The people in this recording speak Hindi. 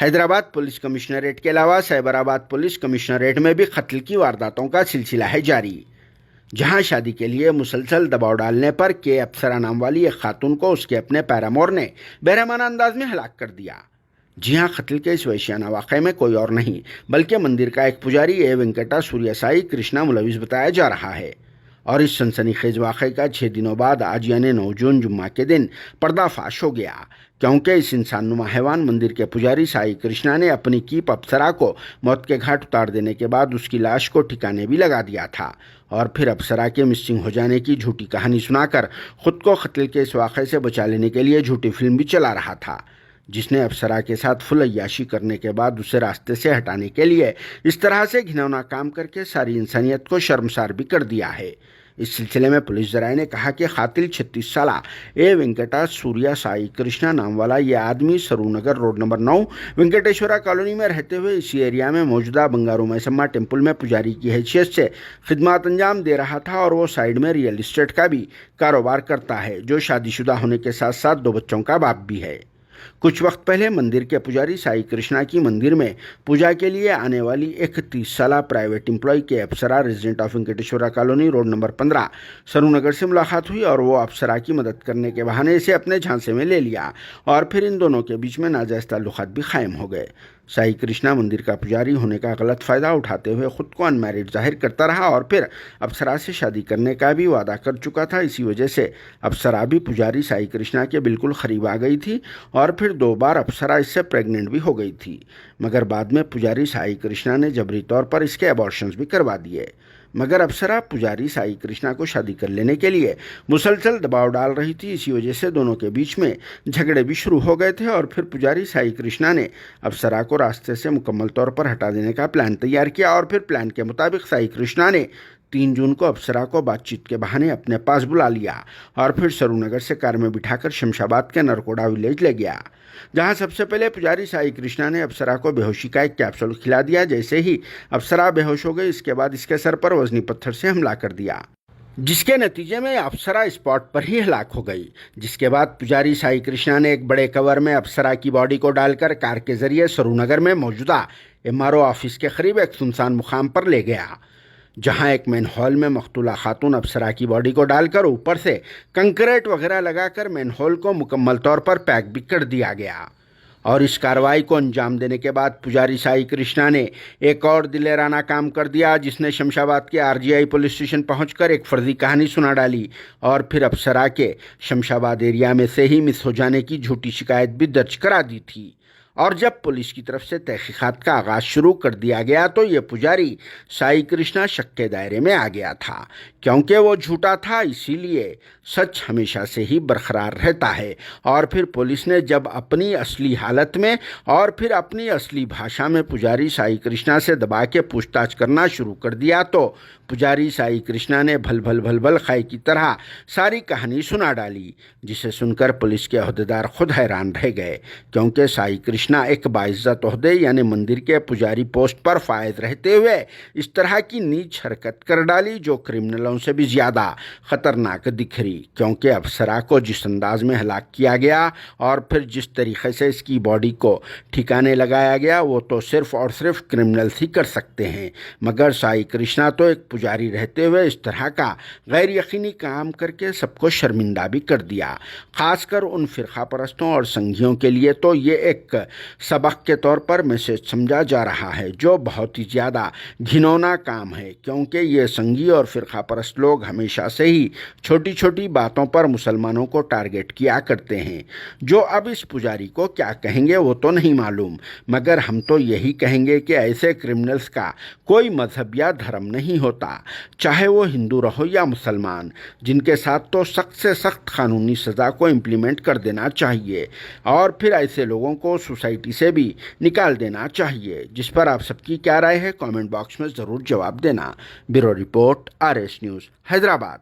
हैदराबाद पुलिस कमिश्नरेट के अलावा साइबराबाद पुलिस कमिश्नरेट में भी कत्ल की वारदातों का सिलसिला है जारी, जहां शादी के लिए मुसलसल दबाव डालने पर के अप्सरा नाम वाली एक खातून को उसके अपने पैरामोर ने बेरहमाना अंदाज में हलाक कर दिया। जी हां, कत्ल के इस वहशियाना वाक़े में कोई और नहीं बल्कि मंदिर का एक पुजारी ए वेंकटा सूर्य साई कृष्णा मुलविस बताया जा रहा है। और इस सनसनीखेज वाक़े का 6 दिनों बाद आज यानी 9 जून जुम्मा के दिन पर्दाफाश हो गया, क्योंकि इस इंसानुमा हैवान मंदिर के पुजारी साई कृष्णा ने अपनी कीप अप्सरा को मौत के घाट उतार देने के बाद उसकी लाश को ठिकाने भी लगा दिया था और फिर अप्सरा के मिसिंग हो जाने की झूठी कहानी सुनाकर खुद को कत्ल के इस वाक़े से बचा लेने के लिए झूठी फिल्म भी चला रहा था, जिसने अप्सरा के साथ फुल अय्याशी करने के बाद उसे रास्ते से हटाने के लिए इस तरह से घिनौना काम करके सारी इंसानियत को शर्मसार भी कर दिया है। इस सिलसिले में पुलिस जराये ने कहा कि कातिल 36 साला ए वेंकटा सूर्या साई कृष्णा नाम वाला ये आदमी Saroornagar road number 9 Venkateswara colony में रहते हुए इसी एरिया में मौजूदा बंगारू मैसम्मा टेम्पल में पुजारी की हैसियत से खिदमत अंजाम दे रहा था और वो साइड में रियल इस्टेट का भी कारोबार करता है, जो शादीशुदा होने के साथ साथ 2 बच्चों का बाप भी है। कुछ वक्त पहले मंदिर के पुजारी साई कृष्णा की मंदिर में पूजा के लिए आने वाली एक 30 साला प्राइवेट एम्प्लॉय के Apsara resident of Venkateswara colony road number 15 Saroornagar से मुलाकात हुई और वो अप्सरा की मदद करने के बहाने इसे अपने झांसे में ले लिया और फिर इन दोनों के बीच में नाजायज ताल्लुकात भी कायम हो गए। साई कृष्णा मंदिर का पुजारी होने का गलत फ़ायदा उठाते हुए खुद को अनमैरिड जाहिर करता रहा और फिर अप्सरा से शादी करने का भी वादा कर चुका था। इसी वजह से अप्सरा भी पुजारी साई कृष्णा के बिल्कुल करीब आ गई थी और फिर 2 बार अप्सरा इससे प्रेग्नेंट भी हो गई थी, मगर बाद में पुजारी साई कृष्णा ने जबरी तौर पर इसके अबॉर्शंस भी करवा दिए। मगर अप्सरा पुजारी साई कृष्णा को शादी कर लेने के लिए मुसलसल दबाव डाल रही थी, इसी वजह से दोनों के बीच में झगड़े भी शुरू हो गए थे और फिर पुजारी साई कृष्णा ने अप्सरा को रास्ते से मुकम्मल तौर पर हटा देने का प्लान तैयार किया और फिर प्लान के मुताबिक साई कृष्णा ने 3 जून को अप्सरा को बातचीत के बहाने अपने पास बुला लिया और फिर सरूनगर से कार में बिठाकर शमशाबाद के नरकोड़ा विलेज ले गया, जहां सबसे पहले पुजारी साई कृष्णा ने अप्सरा को बेहोशी का एक कैप्सूल खिला दिया। जैसे ही अप्सरा बेहोश हो गई, इसके बाद इसके सर पर वजनी पत्थर से हमला कर दिया, जिसके नतीजे में अप्सरा स्पॉट पर ही हलाक हो गई। जिसके बाद पुजारी साई कृष्णा ने एक बड़े कवर में अप्सरा की बॉडी को डालकर कार के जरिए सरूनगर में मौजूदा MRO ऑफिस के करीब एक सुनसान मुकाम पर ले गया, जहां एक मेन हॉल में मकतूला खातून अप्सरा की बॉडी को डालकर ऊपर से कंक्रीट वगैरह लगाकर मेन हॉल को मुकम्मल तौर पर पैक भी कर दिया गया। और इस कार्रवाई को अंजाम देने के बाद पुजारी साई कृष्णा ने एक और दिलेराना काम कर दिया, जिसने शमशाबाद के RGI पुलिस स्टेशन पहुंचकर एक फर्जी कहानी सुना डाली और फिर अप्सरा के शमशाबाद एरिया में से ही मिस हो जाने की झूठी शिकायत भी दर्ज करा दी थी। और जब पुलिस की तरफ से तहकीकात का आगाज शुरू कर दिया गया तो ये पुजारी साई कृष्णा शक के दायरे में आ गया था, क्योंकि वो झूठा था, इसीलिए सच हमेशा से ही बरकरार रहता है। और फिर पुलिस ने जब अपनी असली हालत में और फिर अपनी असली भाषा में पुजारी साई कृष्णा से दबा के पूछताछ करना शुरू कर दिया तो पुजारी साई कृष्णा ने भल भल भल भल खाई की तरह सारी कहानी सुना डाली, जिसे सुनकर पुलिस के अहदेदार खुद हैरान रह गए, क्योंकि साई कृष्णा एक बाइज्जत ओहदे यानी मंदिर के पुजारी पोस्ट पर फायद रहते हुए इस तरह की नीच हरकत कर डाली जो क्रिमिनलों से भी ज़्यादा ख़तरनाक दिख रही, क्योंकि अप्सरा को जिस अंदाज में हलाक किया गया और फिर जिस तरीके से इसकी बॉडी को ठिकाने लगाया गया वो तो सिर्फ और सिर्फ क्रिमिनल्स ही कर सकते हैं, मगर साई कृष्णा तो एक पुजारी रहते हुए इस तरह का गैर यकीनी काम करके सबको शर्मिंदा भी कर दिया। खासकर उन फ़िरका परस्तों और संघियों के लिए तो ये एक सबक के तौर पर मैसेज समझा जा रहा है, जो बहुत ही ज़्यादा घिनौना काम है, क्योंकि ये संघी और फ़िरका परस्त लोग हमेशा से ही छोटी छोटी बातों पर मुसलमानों को टारगेट किया करते हैं। जो अब इस पुजारी को क्या कहेंगे वो तो नहीं मालूम, मगर हम तो यही कहेंगे कि ऐसे क्रिमिनल्स का कोई मजहब या धर्म नहीं होता, चाहे वो हिंदू रहो या मुसलमान, जिनके साथ तो सख्त से सख्त कानूनी सज़ा को इम्प्लीमेंट कर देना चाहिए और फिर ऐसे लोगों को सोसाइटी से भी निकाल देना चाहिए। जिस पर आप सबकी क्या राय है कमेंट बॉक्स में ज़रूर जवाब देना। Bureau report RS news Hyderabad.